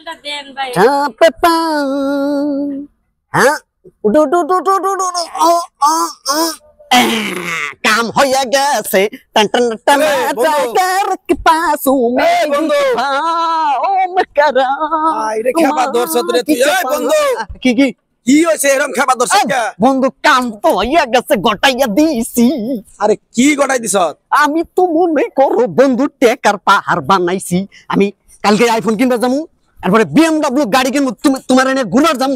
খেলটা দেন ভাই হ্যাঁ काम हो गए टन टन टन कर के पास में বন্ধু ओ करा আইরে খেবা দর্শক রে তুই এই বন্ধু কি কি কি হইছে এরকম খেবা দর্শক কে বন্ধু কাম তো হইয়া গেছে গটাইয়া দিছি আরে কি গটাই দিছ আমি তো মনে করো বন্ধু টেকার পাহাড় বানাইছি আমি কালকে আইফোন কিনতে যাবো তারপরে বিএমডব্লিউ গাড়ি কিনবো তোমার এনে ঘুরবার যাবো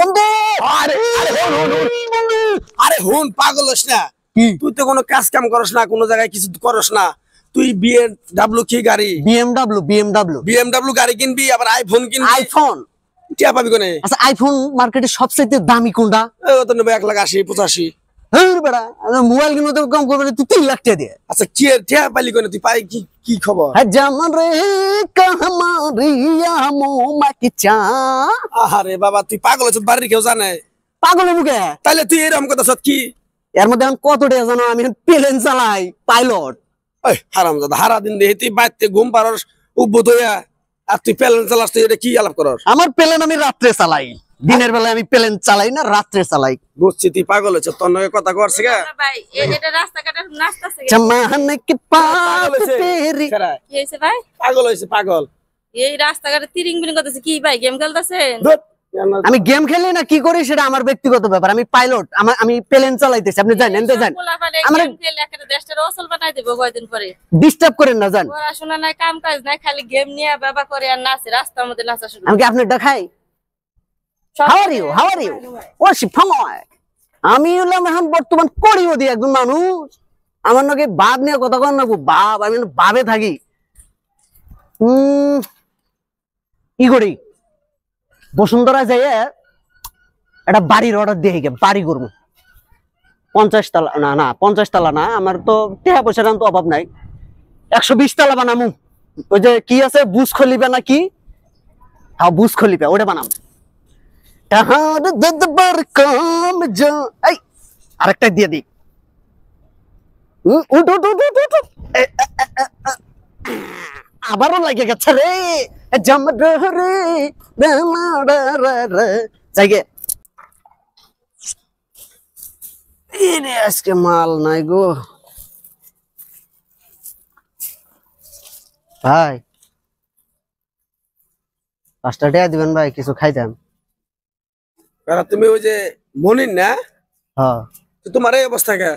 বন্ধু আরে আরে হুন পাগল হইছ না তুই তো কোনো কাজ কাম করছ না কোনো জায়গায় কিছু করছ না তুই বিএমডব্লিউ কি গাড়ি বিএমডব্লিউ গাড়ি কিনবি আবার আইফোন কিনবি আইফোন টিয়া পাবি কোনে আচ্ছা আইফোন মার্কেটে সবচেয়ে দামি কোনটা ও তো নেবে 1,80,85 হের বেড়া মোবাইল কিনতে তো কম করবে তুই 3 লাখ টাকা দিয়ে আচ্ছা কি টিয়া পাইলি কোনে তুই পাই কি কি খবর জামান রে কাহমারিয়া মোমা কি চা আরে বাবা তুই পাগল হইছ বাড়ির কেউ জানে পাগল মুখে তাইলে তুই এরকম কথা সত কি এর মধ্যে আমি কত টাকা জানো আমি প্লেন চালাই পাইলট ওই হারামজাদা হারা দিন দেহি তুই বাইতে ঘুম পারস উদ্ভূত হইয়া আর তুই প্লেন চালাস তুই এটা কি আলাপ করস আমার প্লেন আমি রাত্রে চালাই দিনের বেলায় আমি প্লেন চালাই না রাত্রে চালাই বুঝছি তুই পাগল হইছ তোর নগে কথা করছিস কে ভাই এটা রাস্তাঘাটে নাচতাছে জমানে কে পাস তেরি কি হইছে ভাই পাগল হইছে পাগল এই রাস্তাঘাটে তিরিং বিরিং করতেছে কি ভাই গেম খেলতেছেন ধুৎ, আমি গেম খেলি না কি করি সেটা আমার ব্যক্তিগত ব্যাপার আমি পাইলট আমি প্লেন চালাইতেছি আপনি জানেন তো জানেন আমরা গেম খেলে একটা দেশটার অসল বানাই দেব কয়দিন পরে ডিস্টার্ব করেন না জান পড়াশোনা নাই কাম কাজ নাই খালি গেম নিয়ে বাবা করে আর নাচে রাস্তার মধ্যে নাচা শুরু আমি কি আপনার দেখাই হাউ আর ইউ ও শিফাময় আমি হলাম এখন বর্তমান করিও দি একজন মানুষ আমার নাকি বাপ নিয়ে কথা কন না বাপ আমি বাবে থাকি কি করি বসুন্ধরা যাইয়ে একটা বাড়ির অর্ডার দিয়ে গে বাড়ি করবো 50 তলা না 50 তলা না আমার তো টাকা পয়সার তো অভাব নাই 120 তলা বানামু ওই যে কি আছে বুজ খলিফা না কি হ্যাঁ বুজ খলিফা ওটা বানাম আরেকটা দিয়ে দিই আবারও লাগে গেছে রে জায়গে আজকে মাল নাই গো ভাই 5 টাকা দিবেন ভাই কিছু খাইতাম তুমি ওই যে মনিন না হ্যাঁ তোমার এই অবস্থা কে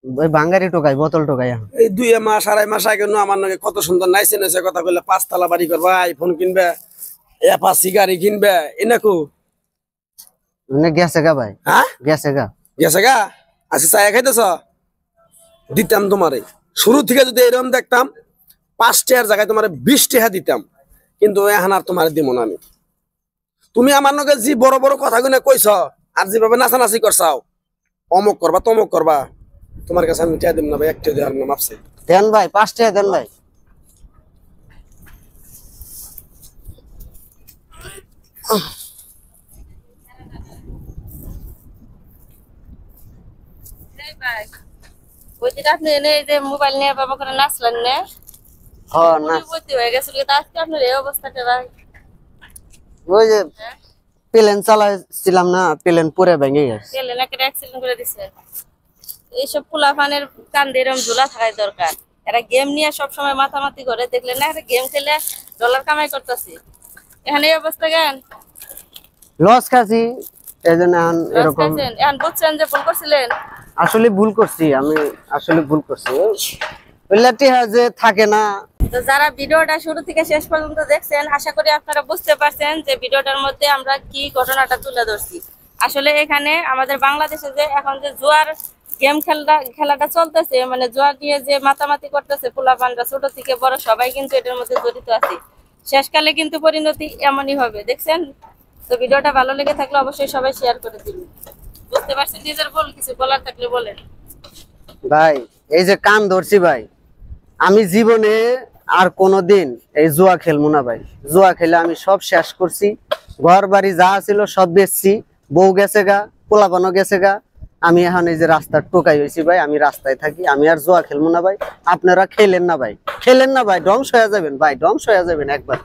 ওই বাঙ্গারি টোকাই বোতল টোকাই এই 2 মাস 2.5 মাস আগে আমার নাকি কত সুন্দর নাইছে নাইছে কথা কইলে 5 তলা বাড়ি করবা আইফোন কিনবে এপাসি গাড়ি কিনবে এনাকু গেছে গা ভাই হ্যাঁ গেছে গা আচ্ছা চায় খাইতেছ দিতাম তোমারে শুরু থেকে যদি এরকম দেখতাম 5 টাকার জায়গায় তোমারে 20 টাকা দিতাম কিন্তু এখন আর তোমারে দিব না আমি তুমি আমার নগে যে বড় বড় কথাগুলো কইছ আর যেভাবে নাচানাচি করছাও অমুক করবা তমুক করবা তোমার কাছে আমি টাকা দিব না ভাই একটা দেওয়ার নাম আপসে দেন ভাই 5 টাকা দেন ভাই ভাই ওই যে আপনি এনে যে মোবাইল নিয়ে বাবা করে নাচলেন না হ্যাঁ না বুঝতে হয়ে গেছিল আজকে আপনার এই অবস্থাটা ভাই ওই যে প্লেন চালাইছিলাম না প্লেন পুরো ভেঙে গেছে প্লেন একটা অ্যাক্সিডেন্ট করে দিছে এইসব পোলাপানের কান্দে এরকম ঝোলা থাকাই দরকার এরা গেম নিয়ে সবসময় মাথামাতি করে দেখলেন না গেম খেলে ডলার কামাই করতেছি এখানে এই অবস্থা কেন লস খাসি এজন্য এরকম এখন বুঝছেন যে ভুল করছিলেন আসলে ভুল করছি আমি আসলে ভুল করছি ওইলাটি যে থাকে না তো যারা ভিডিওটা শুরু থেকে শেষ পর্যন্ত দেখছেন আশা করি আপনারা বুঝতে পারছেন যে ভিডিওটার মধ্যে আমরা কি ঘটনাটা তুলে ধরছি আসলে এখানে আমাদের বাংলাদেশে যে এখন যে জুয়ার গেম খেলাটা চলতেছে মানে জুয়া নিয়ে যে মাতামাতি করতেছে পোলাপানরা ছোট থেকে বড় সবাই কিন্তু এটার মধ্যে জড়িত আছে শেষকালে কিন্তু পরিণতি এমনই হবে দেখছেন তো ভিডিওটা ভালো লেগে থাকলে অবশ্যই সবাই শেয়ার করে দিবেন বুঝতে পারছেন নিজের বল কিছু বলার থাকলে বলেন ভাই এই যে কান ধরছি ভাই আমি জীবনে আর কোনোদিন এই জুয়া খেলবো না ভাই জুয়া খেলে আমি সব শেষ করছি ঘর বাড়ি যা ছিল সব বেচছি বউ গেছে গা পোলাপানো গেছে গা আমি এখন এই যে রাস্তার টোকাই হয়েছি ভাই আমি রাস্তায় থাকি আমি আর জুয়া খেলবো না ভাই আপনারা খেলেন না ভাই ধ্বংস হয়ে যাবেন ভাই ধ্বংস হয়ে যাবেন একবার